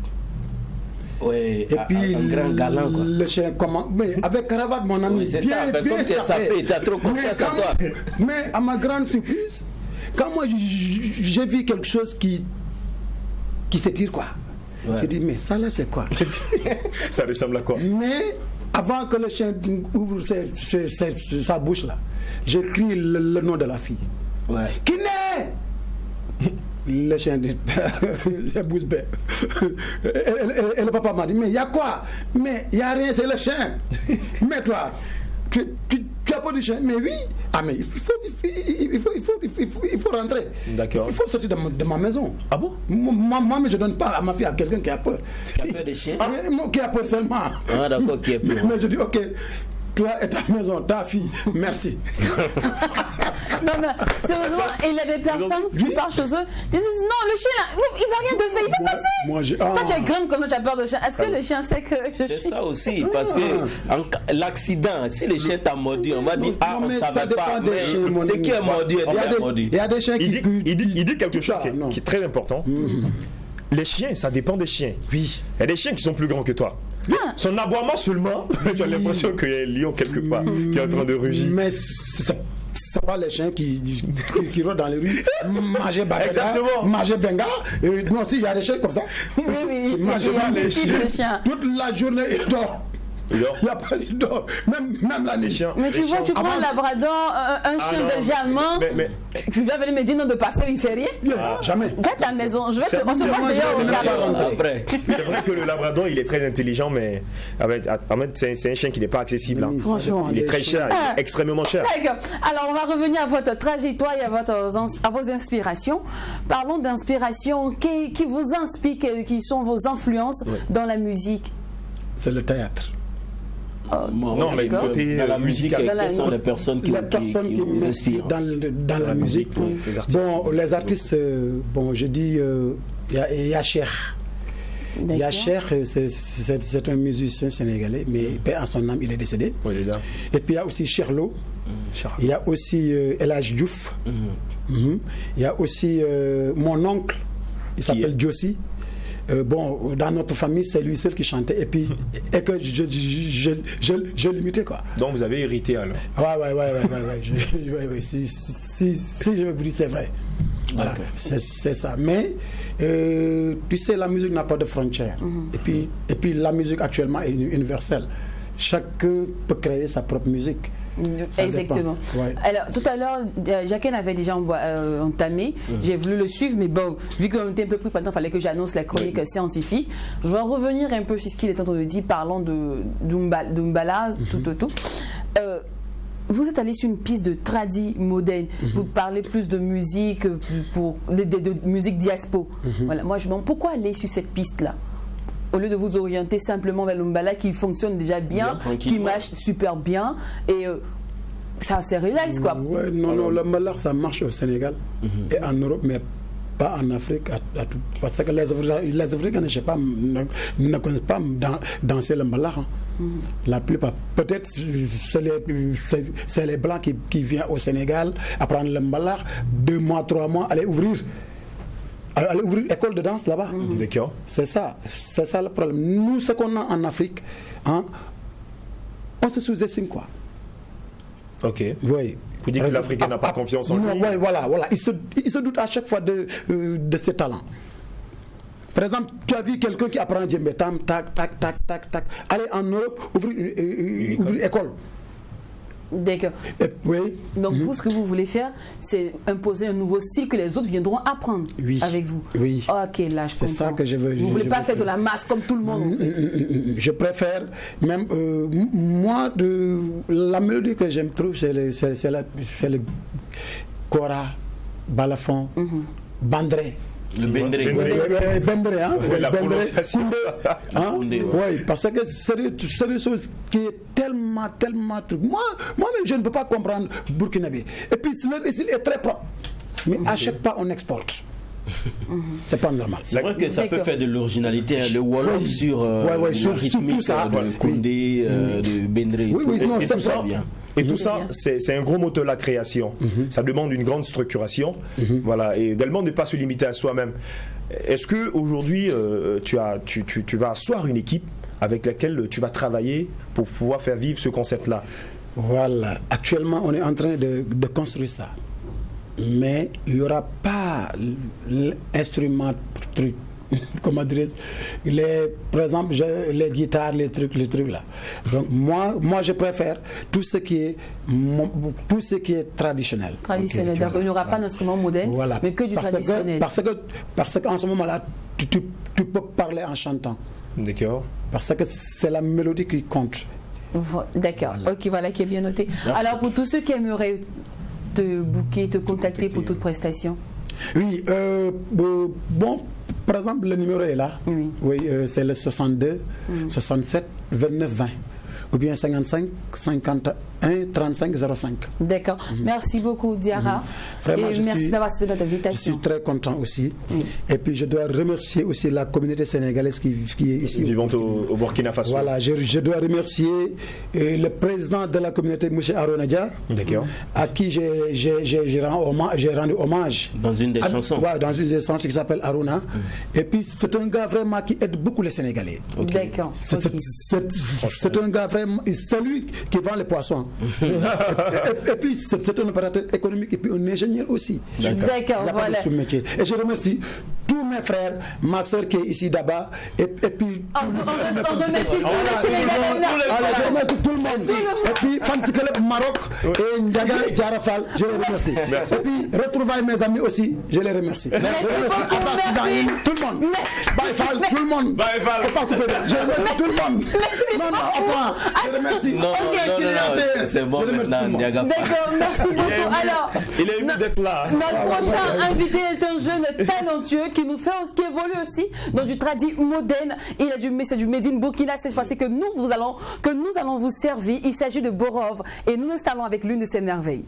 Ouais, et puis un grand galant, quoi. le chien comment, mais avec cravate mon ami, c'est ça, comme tu es sapé, tu as trop confiance en toi. Mais à ma grande surprise, quand moi j'ai vu quelque chose qui s'étire quoi, j'ai dit mais ça là c'est quoi? Ça ressemble à quoi? Mais avant que le chien ouvre sa bouche là, j'écris le nom de la fille. Ouais. Kiné! Le chien dit, bouge bête. Et le papa m'a dit, mais il y a quoi? Mais il n'y a rien, c'est le chien. Mais toi, tu as pas de chien? Mais oui. Ah, mais il faut rentrer. D'accord. Il faut sortir de ma maison. Ah bon? Moi, mais je ne donne pas à ma fille à quelqu'un qui a peur. Qui a peur des chiens? Non, qui a peur seulement. Ah, d'accord, qui a peur. Mais je dis, ok, toi et ta maison, ta fille, merci. Non, mais sérieusement, il y a des personnes qui partent chez eux, disent non, le chien là, il va rien te faire, il va passer. Toi, tu es grande comme tu as peur de chien. Est-ce que le chien sait que. C'est ça aussi, parce que l'accident, si le chien t'a mordu, on va dire, ah, on ne savait pas. Mais c'est qui est mordu, il y a des chiens qui. Il dit quelque chose qui est très important. Les chiens, ça dépend des chiens. Oui. Il y a des chiens qui sont plus grands que toi. Son aboiement seulement, tu as l'impression qu'il y a un lion quelque part qui est en train de rugir. Mais c'est pas les chiens qui rôdent dans les rues, manger baguette, manger benga. Non, si, il y a des chiens comme ça. Oui, manger les chiens. Toute la journée, il dort. Il n'y a pas de dort. Même la nuit. Mais tu vois, tu prends un labrador, un chien belge allemand, tu vas venir me dire non de passer, il ne fait rien. Jamais. Regarde ta maison, on se passe déjà au cadre. C'est vrai que le labrador, il est très intelligent, mais c'est un chien qui n'est pas accessible. Franchement, il est très cher, il est extrêmement cher. D'accord. Alors, on va revenir à votre trajectoire et à vos inspirations. Parlons d'inspiration. Qui vous inspire, qui sont vos influences dans la musique? C'est le théâtre. Non, mais côté dans la musique, quelles sont les personnes qui vous inspirent dans la musique? Bon, les artistes, bon, je dis, il y a Cher. Cher, c'est un musicien sénégalais, mais à son âme, il est décédé. Oui, il est là. Et puis il y a aussi Cherlo. Il y a aussi El Hadj Diouf. Il y a aussi mon oncle, il s'appelle Diossi. Bon, dans notre famille, c'est lui seul qui chantait et que je l'imitais quoi. Donc vous avez hérité alors? Ouais. Si je me dis c'est vrai. Voilà, c'est ça. Mais tu sais, la musique n'a pas de frontières. Et puis la musique actuellement est universelle. Chacun peut créer sa propre musique. Ça exactement. Ouais. Alors, tout à l'heure, Jacqueline avait déjà entamé. J'ai voulu le suivre, mais bon, vu qu'on était un peu pris par le temps, il fallait que j'annonce la chronique scientifique. Je vais revenir un peu sur ce qu'il est en train de dire, parlant de Doumbala, tout. Vous êtes allé sur une piste de tradi moderne. Vous parlez plus de musique, de musique diaspo. Voilà. Moi, je me demande pourquoi aller sur cette piste-là au lieu de vous orienter simplement vers le mbala qui fonctionne déjà bien qui marche super bien et ça c'est relax quoi. Ouais, non, le mbala ça marche au Sénégal et en Europe, mais pas en Afrique parce que les Africains ne connaissent pas danser le mbala. La plupart, peut-être c'est les Blancs qui viennent au Sénégal apprendre le mbala 2 mois, 3 mois, aller ouvrir école de danse là-bas. D'accord. C'est ça le problème. Nous, ce qu'on a en Afrique, on se sous-estime quoi. Ok. Oui. Vous dites que l'Africain n'a pas confiance en lui. Oui, voilà. Il se doute à chaque fois de ses talents. Par exemple, tu as vu quelqu'un qui apprend djembé, tac. Aller en Europe, ouvrir une école. D'accord. Oui. Donc vous, ce que vous voulez faire, c'est imposer un nouveau style que les autres viendront apprendre avec vous. Oui. Ok, là je comprends. C'est ça que je veux. Vous ne voulez pas faire de la masse comme tout le monde en fait. Je préfère même moi la mélodie que j'aime trop, c'est le Kora, Balafon, Bandré. Le Bendré. Bendré, hein? La prononciation. Oui, parce que c'est des choses qui est tellement truc. Moi-même, je ne peux pas comprendre burkinabé. Et puis, leur style est très propre. Mais à chaque pas, on exporte. C'est pas normal. C'est vrai que ça peut faire de l'originalité, le Wolof sur sur tout ça, de Koundé, de Bendré. Oui, non, c'est ça bien. Et tout ça, c'est un gros moteur, la création. Ça demande une grande structuration. Voilà. Et également ne pas se limiter à soi-même. Est-ce qu'aujourd'hui, tu vas asseoir une équipe avec laquelle tu vas travailler pour pouvoir faire vivre ce concept-là? Voilà. Actuellement, on est en train de construire ça. Mais il n'y aura pas l'instrument truc. Comment dire, par exemple, les guitares, les trucs là. Donc moi je préfère tout ce qui est traditionnel. Traditionnel. Donc il n'y aura pas d'instrument moderne, voilà. Mais que du traditionnel. Parce qu'en ce moment-là, tu peux parler en chantant. D'accord. Parce que c'est la mélodie qui compte. D'accord. Voilà. Ok, voilà, qui est bien noté. Merci. Alors pour tous ceux qui aimeraient te booker, te contacter pour toute prestation. Oui, bon. Par exemple, le numéro est là. Oui, c'est le 62 67 29 20 ou bien 55 51 35 05. D'accord. Merci beaucoup, Diarra. Vraiment, et merci d'avoir accepté notre invitation. Je suis très content aussi. Et puis, je dois remercier aussi la communauté sénégalaise qui est ici. Vivant au Burkina Faso. Voilà, je dois remercier le président de la communauté, M. Arona Dia, à qui j'ai rendu hommage. Dans une des chansons. Ouais, dans une des chansons qui s'appelle Arona. Et puis, c'est un gars vraiment qui aide beaucoup les Sénégalais. D'accord. C'est un gars vraiment, c'est lui qui vend les poissons. et puis c'est un opérateur économique et puis un ingénieur aussi. D'accord, voilà. Et je remercie tous mes frères, ma soeur qui est ici d'abord et puis on remercie je remercie tout le monde. Et puis Fancy Club Maroc et Ndiaga Jarafal, je les remercie. Et puis retrouvailles mes amis aussi, je les remercie. Merci beaucoup. Tout le monde. Bye Fall, tout le monde. Bye Fall. Faut pas couper. Je remercie tout le monde. Non, je remercie. Non, c'est bon maintenant, Ndiaga. D'accord, merci beaucoup. Alors, il est ému d'être là. Notre prochain invité est un jeune talentueux qui évolue aussi dans du tradi moderne. C'est du Made in Burkina cette fois-ci que nous allons vous servir. Il s'agit de Borov et nous nous installons avec l'une de ses merveilles.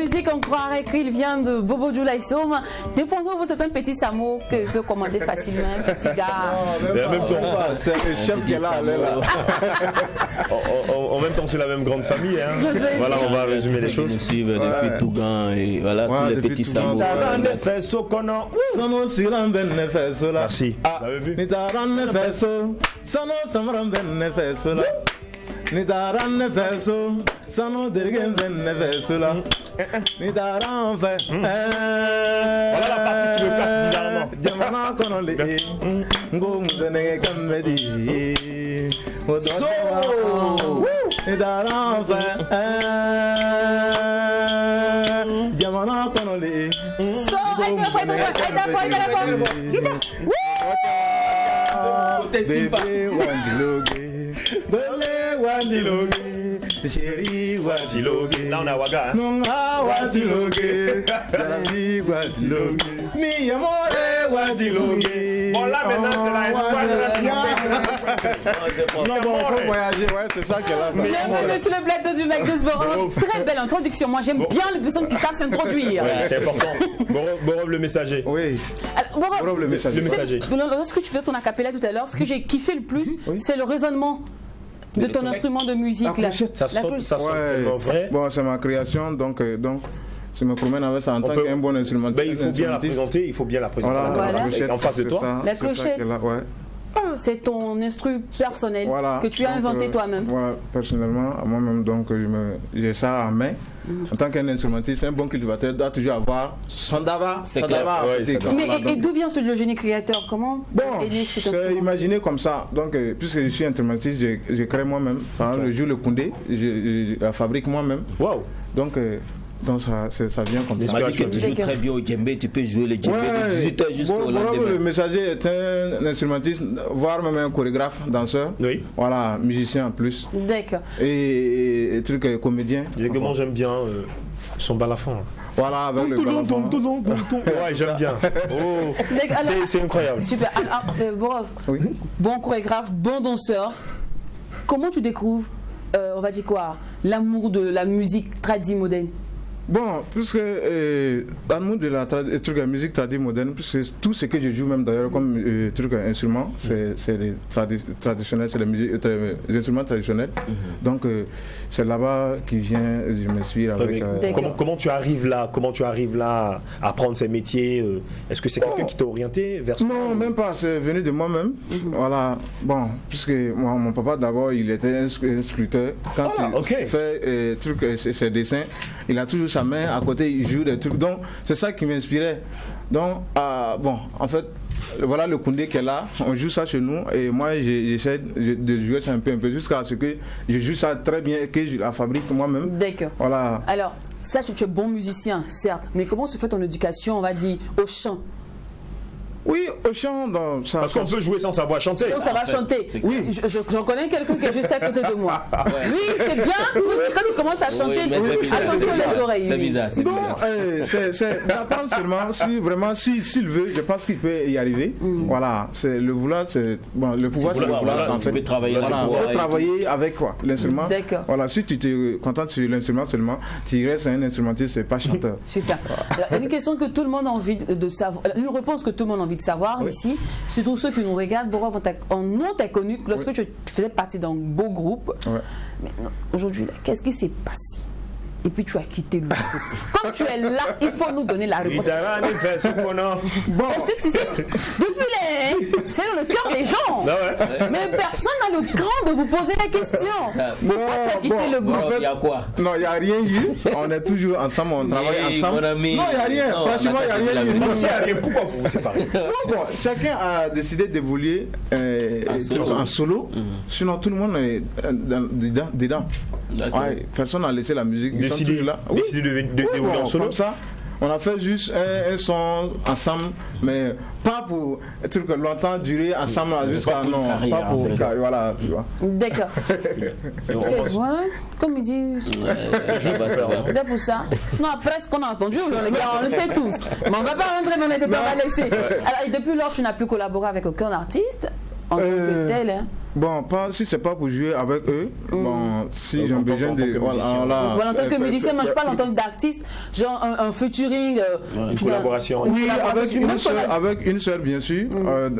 musique, on croirait qu'il vient de Bobo Djoulaïsoum. Dépendons-vous, c'est un petit Samo que peut commander facilement, un petit gars. C'est le chef qui est là, En même temps, c'est la même grande famille. Hein. Voilà, on va résumer les choses. Nous suivent depuis Tougan et voilà, tous les petits Samo. Merci. Vous avez vu? Nidaran feso sano dergen fesola nidaran fe voilà la partie qui me casse bizarrement jamana konole ngo musene kamedi so nidaran fe jamana konole so chérie Watilogue. Là on est à Ouaga. Non Watilogue. Jarabi Watilogue. Mi amore Watilogue. Bon là maintenant c'est la Espagne. Non bon faut voyager, ouais c'est ça qu'elle a. Bienvenue sur le plateau du Magnus Borov. Très belle introduction. Moi j'aime bien les personnes qui savent s'introduire. Ouais, c'est important. Borov le messager. Oui. Borov le messager. Lorsque tu faisais ton acapella tout à l'heure, ce que j'ai kiffé le plus, c'est le raisonnement de ton instrument de musique là. Ça sonne tellement vrai. Bon, c'est ma création, donc je me promène avec ça en tant qu'un bon instrumentiste. Il faut bien la présenter, Voilà. En face de toi. La clochette. C'est ton instru personnel que tu as inventé toi-même. Voilà, personnellement, moi-même, donc j'ai ça en main. En tant qu'un instrumentiste, un bon cultivateur doit toujours avoir son dava. Mais d'où vient le génie créateur? Comment est né cet instrument? C'est imaginé comme ça. Donc, puisque je suis instrumentiste, je crée moi-même. Par exemple, je joue le koundé, je la fabrique moi-même. Wow. Donc ça vient comme ça. On m'a dit que tu joues très bien au djembé, tu peux jouer le djembé de 18h jusqu'au lendemain. Le messager est un instrumentiste, voire même un chorégraphe, danseur. Oui. Voilà, musicien en plus. D'accord. Et comédien. Comment j'aime bien son balafon. Voilà, avec le balafon. Ouais, j'aime bien. Oh, c'est incroyable. Super. Borov, bon chorégraphe, bon danseur. Comment tu découvres, on va dire quoi, l'amour de la musique tradie moderne? Bon, puisque dans le monde de la musique traditionnelle moderne, puisque tout ce que je joue même d'ailleurs comme instrument, c'est les traditionnels, c'est les instruments traditionnels. Donc c'est là-bas qui vient, je m'inspire avec. Comment tu arrives là à apprendre ces métiers? Est-ce que c'est quelqu'un qui t'a orienté vers ça? Non, même pas. C'est venu de moi-même. Voilà. Bon, puisque mon papa d'abord, il était un sculpteur. Quand il fait ses dessins, il a toujours sa main à côté, il joue des trucs. Donc c'est ça qui m'inspirait. Donc en fait, voilà le koundé qu'elle est là, on joue ça chez nous et moi j'essaie de jouer ça un peu jusqu'à ce que je joue ça très bien et que je la fabrique moi-même. D'accord. Voilà. Alors, sache que tu es bon musicien, certes, mais comment se fait ton éducation, on va dire, au chant? Oui, au chant, ça. Parce qu'on peut jouer sans savoir chanter. Sans savoir chanter. Oui. J'en connais quelqu'un qui est juste à côté de moi. Oui, c'est bien. Quand tu commences à chanter, attention les oreilles. C'est bizarre. C'est d'apprendre seulement. S'il veut, je pense qu'il peut y arriver. Voilà, c'est le vouloir, c'est le pouvoir, c'est le vouloir. En fait, tu peux travailler. Il faut travailler avec l'instrument. D'accord. Voilà, si tu te contentes sur l'instrument seulement, tu restes un instrumentiste, c'est pas chanteur. Super. Alors, une question que tout le monde a envie de savoir. Une réponse que tout le monde a envie de savoir ici, surtout ceux qui nous regardent. Borov, on t'a connu lorsque tu faisais partie d'un beau groupe. Mais aujourd'hui, qu'est-ce qui s'est passé? Et puis tu as quitté le groupe. Comme tu es là, il faut nous donner la réponse. Bon. Parce que tu sais, depuis c'est dans le cœur des gens. Mais personne n'a le cran de vous poser la question. Pourquoi tu as quitté le groupe? Il y a quoi? Non, il n'y a rien eu. On est toujours ensemble, on travaille ensemble. Non, il n'y a rien. Franchement, il n'y a rien eu. Pourquoi vous vous séparez? Non, chacun a décidé d'évoluer en solo. Sinon, tout le monde est dedans. Personne n'a laissé la musique. Décidé d'évoluer en solo. Comme ça, on a fait juste un son ensemble, mais pas pour longtemps durer ensemble jusqu'à non, pas pour voilà, tu vois. D'accord. C'est vrai, comme il dit. C'est pour ça. Sinon après ce qu'on a entendu, les gars, on le sait tous. Mais on ne va pas rentrer dans les détails, on va laisser. Alors, et depuis lors, tu n'as plus collaboré avec aucun artiste en tant que tel, hein? Bon, si c'est pas pour jouer avec eux, bon, si j'ai besoin de. Voilà, en tant que musicien, moi je parle en tant qu'artiste, genre un featuring. Une collaboration. Oui, avec une sœur, bien sûr.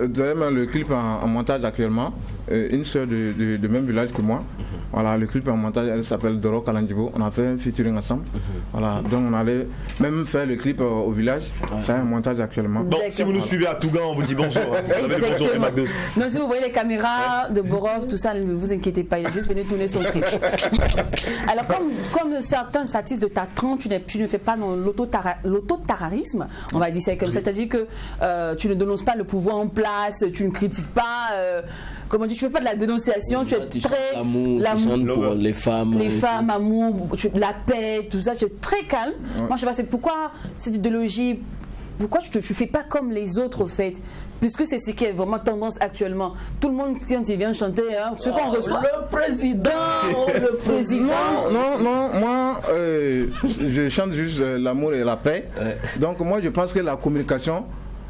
D'ailleurs, le clip en montage actuellement. Une sœur de même village que moi. Voilà, le clip en montage, elle s'appelle Doro Kalandibo. On a fait un featuring ensemble. Voilà, donc on allait même faire le clip au village. C'est un montage actuellement. Donc si vous nous suivez à Tougan, on vous dit bonjour. Non, si vous voyez les caméras de Borov, tout ça, ne vous inquiétez pas, il est juste venu tourner son clip. Alors comme certains artistes de ta trempe, tu ne fais pas dans l'auto-tararisme, on va dire ça comme ça, c'est-à-dire que tu ne dénonces pas le pouvoir en place, tu ne critiques pas, comment dire, tu ne fais pas de la dénonciation, tu es très... L'amour, pour les femmes. Les femmes, amour, la paix, tout ça, tu es très calme. Moi, je sais pas, c'est pourquoi cette idéologie, pourquoi tu ne fais pas comme les autres, en fait, puisque c'est ce qui est vraiment tendance actuellement. Tout le monde, quand il vient chanter, hein, ce qu'on reçoit. Le président, le président. Non, moi, je chante juste l'amour et la paix. Donc, moi, je pense que la communication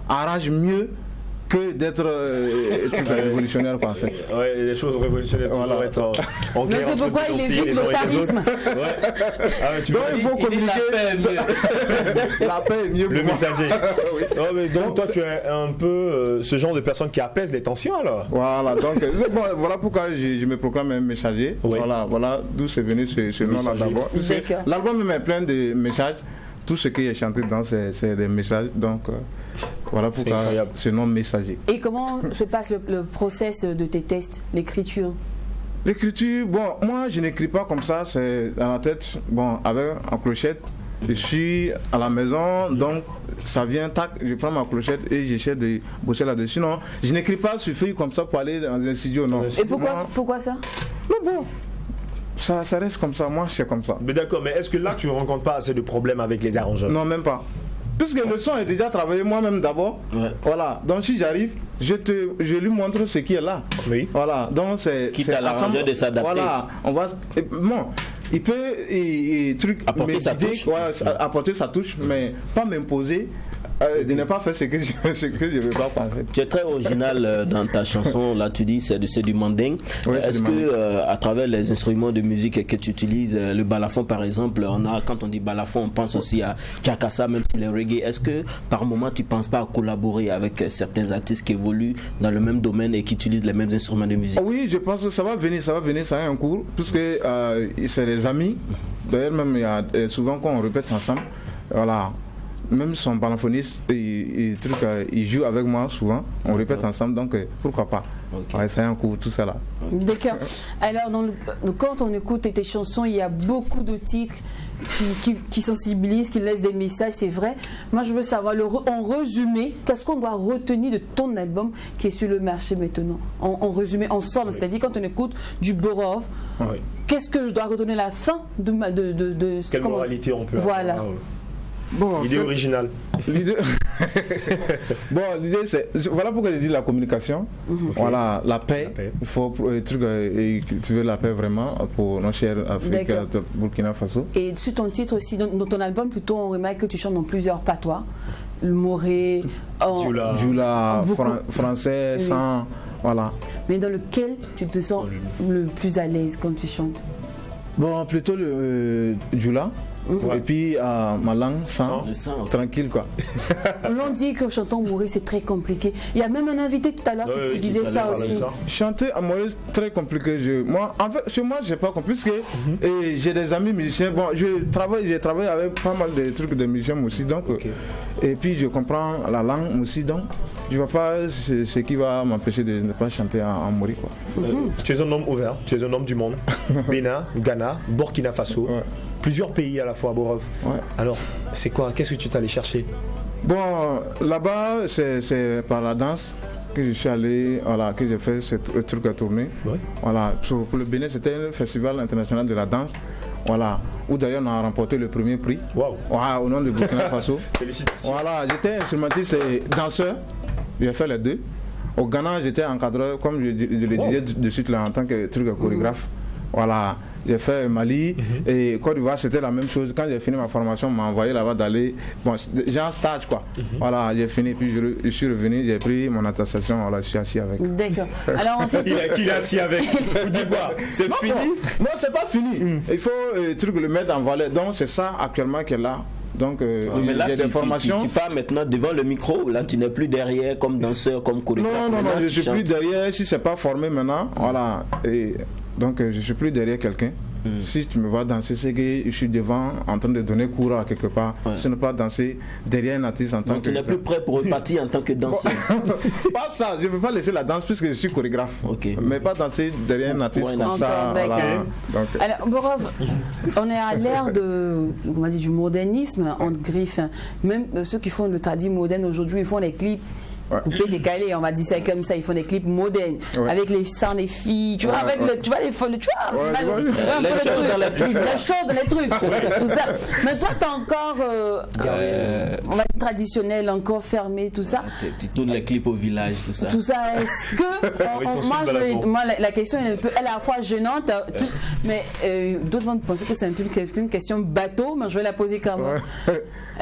arrange mieux que d'être révolutionnaire, quoi, en fait. Ouais, les choses révolutionnaires, toujours être en guerre. C'est pourquoi il évite l'autorisme. Donc il faut communiquer. La paix est mieux pour le messager. Oui. Non, mais donc toi, tu es un peu ce genre de personne qui apaise les tensions, alors. Voilà, donc voilà pourquoi je me proclame un messager. Oui. Voilà d'où c'est venu ce nom-là d'abord. L'album même est plein de messages. Tout ce qui est chanté dedans, c'est des messages. Donc, voilà pourquoi ce nom messager. Et comment se passe le process de tes tests, l'écriture? L'écriture, bon, moi je n'écris pas comme ça, c'est dans la tête, bon, avec en clochette. Je suis à la maison, donc ça vient, tac, je prends ma clochette et j'essaie de bosser là-dessus. Non, je n'écris pas sur feuille comme ça pour aller dans un studio, non. Et pourquoi ça? Non, bon. Ça reste comme ça, moi c'est comme ça. Mais d'accord, mais est-ce que là tu ne rencontres pas assez de problèmes avec les arrangeurs? Non, même pas. Puisque le son est déjà travaillé moi-même d'abord. Ouais. Voilà, donc si j'arrive, je lui montre ce qui est là. Oui. Voilà, donc c'est. Quitte à l'arrangeur de s'adapter. Voilà, on va. Bon, il peut apporter sa touche. Apporter sa touche, mais pas m'imposer. De ne pas faire ce que je veux pas en fait. Tu es très original dans ta chanson, là tu dis c'est du manding. Oui, est-ce que à travers les instruments de musique que tu utilises, le balafon par exemple, quand on dit balafon on pense aussi à Chakassa, même si le reggae, est-ce que par moment tu ne penses pas à collaborer avec certains artistes qui évoluent dans le même domaine et qui utilisent les mêmes instruments de musique? Oui, je pense que ça va venir, ça a un cours, puisque c'est des amis, d'ailleurs même il y a souvent quand on répète ensemble, voilà. Même son balafoniste, il joue avec moi souvent, on répète ensemble, donc pourquoi pas. Ouais, ça un coup, tout ça là. D'accord. Alors, quand on écoute tes chansons, il y a beaucoup de titres qui sensibilisent, qui laissent des messages, c'est vrai. Moi, je veux savoir, en résumé, qu'est-ce qu'on doit retenir de ton album qui est sur le marché maintenant? En résumé, ensemble, c'est-à-dire quand on écoute du Borov, qu'est-ce que je dois retenir à la fin de quelle moralité on peut voilà. avoir? Bon, l'idée originale. Bon, l'idée c'est. Voilà pourquoi j'ai dit la communication. Okay. Voilà, la paix. Il faut cultiver la paix vraiment pour nos chers Afrique, Burkina Faso. Et sur ton titre aussi, dans ton album, plutôt, on remarque que tu chantes dans plusieurs patois. Le moré, Djoula, français, sans. Voilà. Mais dans lequel tu te sens le plus à l'aise quand tu chantes? Bon, plutôt le Djoula. Et puis ma langue sans tranquille quoi. On dit que chanter en Maurice c'est très compliqué. Il y a même un invité tout à l'heure qui disait ça aussi. Chanter en Maurice très compliqué. Moi, en fait, chez moi j'ai pas compris parce que j'ai des amis musiciens. Bon, j'ai travaillé avec pas mal de trucs de musiciens aussi donc. Et puis je comprends la langue aussi donc. Je ne vois pas ce qui va m'empêcher de ne pas chanter en Maurice quoi. Tu es un homme ouvert, tu es un homme du monde. Bénin, Ghana, Burkina Faso. Ouais. Plusieurs pays à la fois, Borov. Ouais. Alors, c'est quoi? Qu'est-ce que tu es allé chercher? Bon, là-bas, c'est par la danse que je suis allé, voilà, que j'ai fait ce truc à tourner. Oui. Voilà, pour le Bénin, c'était un festival international de la danse. Voilà, où d'ailleurs on a remporté le premier prix. Wow. Voilà, au nom de Burkina Faso. Félicitations. Voilà, j'étais instrumentiste et danseur. J'ai fait les deux. Au Ghana, j'étais encadreur, comme je le disais de suite là, en tant que truc chorégraphe. Voilà. j'ai fait Mali et Côte d'Ivoire, c'était la même chose. Quand j'ai fini ma formation, on m'a envoyé là-bas d'aller, bon, j'ai un stage quoi. Voilà, j'ai fini, puis je suis revenu, j'ai pris mon attestation, voilà, je suis assis avec. D'accord. Alors il est assis avec. Vous dites quoi? C'est fini? Non, c'est pas fini. Il faut le mettre en valeur. Donc c'est ça actuellement qu'elle a. Donc, mais là, il y a des formations. Tu pars maintenant devant le micro, là, tu n'es plus derrière comme danseur, comme chorégraphe. Non, je ne suis plus derrière. Si c'est pas formé maintenant, voilà. Et donc, je ne suis plus derrière quelqu'un. Si tu me vois danser, c'est que je suis devant en train de donner cours à quelque part. Ce n'est pas danser derrière un artiste en tant que. Tu n'es plus prêt pour repartir en tant que danseur. Pas ça, je ne veux pas laisser la danse puisque je suis chorégraphe. Mais pas danser derrière un artiste comme ça. Voilà. Donc, alors, Borov, on est à l'ère du modernisme entre griffes. Même ceux qui font le tradit moderne aujourd'hui, ils font des clips. Coupé, décalé, on va dire ça comme ça, ils font des clips modernes avec les sangs des filles, tu vois, avec le, tu vois les choses dans les trucs, tout ça. Mais toi, t'as encore, on va dire traditionnel, encore fermé, tout ça. Tu tournes les clips au village, tout ça. Tout ça, est-ce que, moi, la question elle est à la fois gênante, mais d'autres vont penser que c'est un peu une question bateau, mais je vais la poser quand même.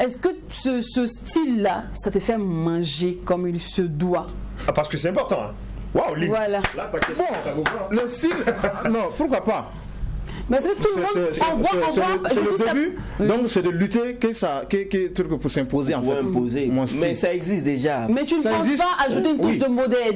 Est-ce que ce style-là, ça te fait manger comme il se doit? Parce que c'est important. Hein. Waouh, voilà. Là, pas question, ça vaut pas. Le style, non, pourquoi pas? Mais c'est tout le monde. C'est le début. Donc c'est de lutter que pour s'imposer en fait. Imposer. Mais ça existe déjà. Mais tu ne penses pas ajouter une touche de modèle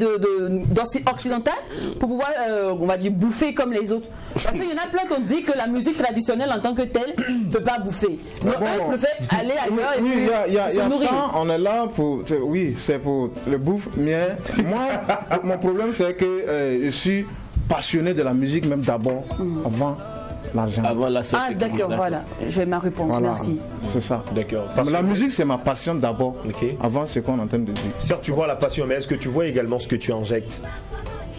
occidentale pour pouvoir, on va dire, bouffer comme les autres? Parce qu'il y en a plein qui ont dit que la musique traditionnelle en tant que telle ne peut pas bouffer. Donc elle préfère aller ailleurs et puis il y a se nourrir. ça, on est là pour, oui, c'est pour le bouffe. Mais moi, mon problème c'est que je suis passionné de la musique même d'abord, avant l'argent. Avant l'aspect. Ah d'accord, voilà, j'ai ma réponse, voilà. Merci. C'est ça. D'accord. La musique c'est ma passion d'abord, avant ce qu'on est en train de dire. Certes tu vois la passion, mais est-ce que tu vois également ce que tu injectes?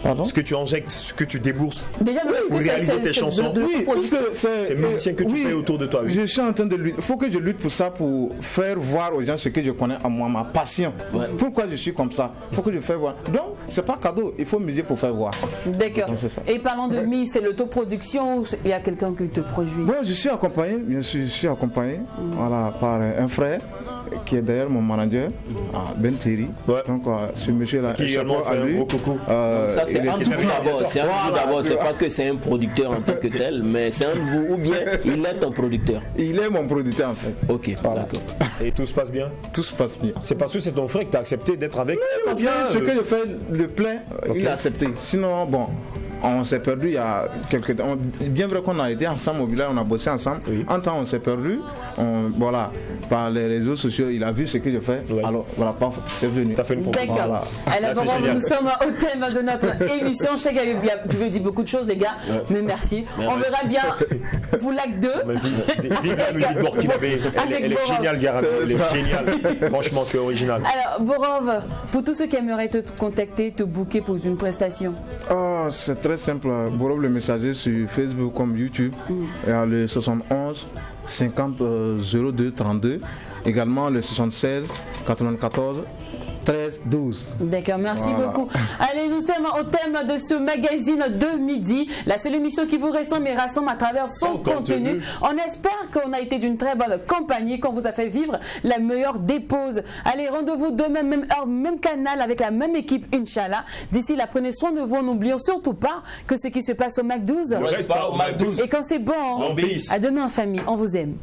Pardon? Ce que tu injectes, ce que tu débourses déjà, pour réaliser tes chansons. Oui, parce que c'est musicien que tu fais autour de toi. Oui. Je suis en train de lutter. Il faut que je lutte pour ça, pour faire voir aux gens ce que je connais à moi, ma passion. Pourquoi je suis comme ça? Il faut que je fasse voir. Donc, c'est pas cadeau, il faut miser pour faire voir. D'accord. Et parlant de mise, c'est l'autoproduction ou il y a quelqu'un qui te produit? Bon, je suis accompagné, bien sûr, je suis accompagné par un frère qui est d'ailleurs mon manager, Ben Thierry. Donc, ce monsieur-là, qui également fait un gros coucou. Ça, c'est un de vous d'abord. C'est un de vous d'abord. C'est pas que c'est un producteur en tant que tel, mais c'est un de vous ou bien il est ton producteur? Il est mon producteur en fait. Ok, d'accord. Et tout se passe bien? Tout se passe bien. C'est parce que c'est ton frère que tu as accepté d'être avec? Parce que ce que je fais le plaît, il a accepté. Sinon, bon. On s'est perdu il y a quelques temps. Bien vrai qu'on a été ensemble au village, on a bossé ensemble. En temps, on s'est perdu. Voilà, par les réseaux sociaux, il a vu ce que je fais. Alors, voilà, c'est venu. T'as fait une proposition. D'accord. Voilà. Alors, nous sommes au thème de notre émission. Je sais que tu veux dire beaucoup de choses, les gars, mais merci. On verra bien vous l'acte 2. Vive la musique burkinabé. Elle est géniale, Garami. Elle est géniale. Franchement, c'est original. Alors, Borov, pour tous ceux qui aimeraient te contacter, te booker pour une prestation. Oh, c'est très simple. Borov le messager sur Facebook comme YouTube. Il y a le 71 50 02 32. Également le 76 94 13 12. D'accord, merci beaucoup. Allez, nous sommes au thème de ce magazine de midi. La seule émission qui vous ressemble mais rassemble à travers son contenu. On espère qu'on a été d'une très bonne compagnie, qu'on vous a fait vivre la meilleure des pauses. Allez, rendez-vous demain, même heure, même canal, avec la même équipe, Inch'Allah. D'ici là, prenez soin de vous. N'oublions surtout pas que ce qui se passe au Mac 12. Ne reste pas au Mac 12. Et quand c'est bon, on obéisse. À demain, famille. On vous aime.